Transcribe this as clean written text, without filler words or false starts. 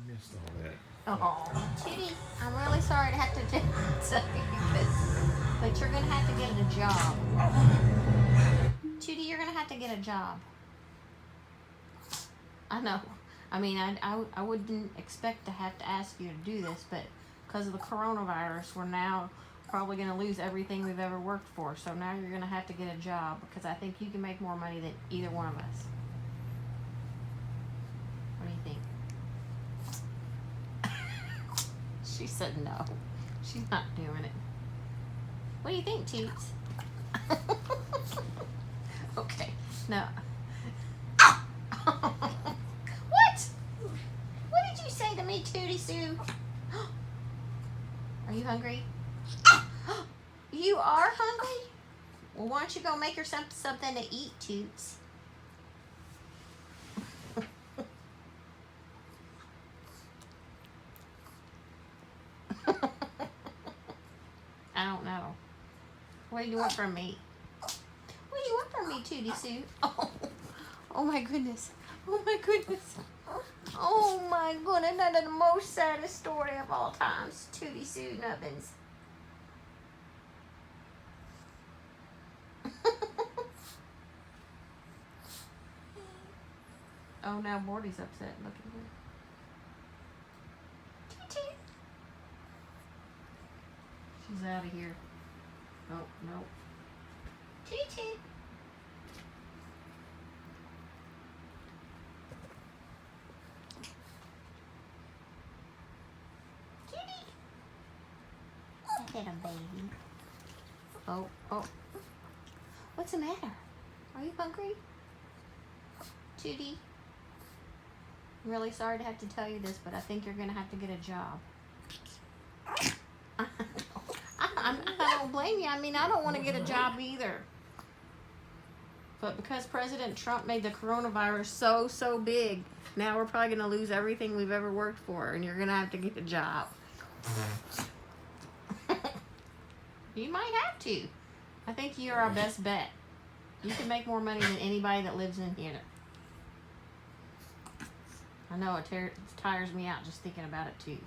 missed all that. Oh, Tootie, I'm really sorry to have to tell you this, but you're going to have to get a job. Tootie, you're going to have to get a job. I know. I mean, I wouldn't expect to have to ask you to do this, but because of the coronavirus, we're now probably going to lose everything we've ever worked for. So now you're going to have to get a job because I think you can make more money than either one of us. What do you think? She said no. She's not doing it. What do you think, Toots? Okay. No. What? What did you say to me, Tootie Sue? Are you hungry? You are hungry? Well, why don't you go make her something to eat, Toots? I don't know. What do you want from me? What do you want from me, Tootie Sue? Oh my goodness. Oh my goodness. Oh my goodness. That is the most saddest story of all times. Tootie Sue Nubbins. Oh, now Morty's upset. Look at him. Toot. She's out of here. Oh, no. Toot. Kitty. Little baby. Oh. What's the matter? Are you hungry? Tootie? I'm really sorry to have to tell you this, but I think you're going to have to get a job. I don't blame you. I mean, I don't want to get a job either. But because President Trump made the coronavirus so big, now we're probably going to lose everything we've ever worked for, and you're going to have to get a job. You might have to. I think you're our best bet. You can make more money than anybody that lives in here. I know it tires me out just thinking about it too.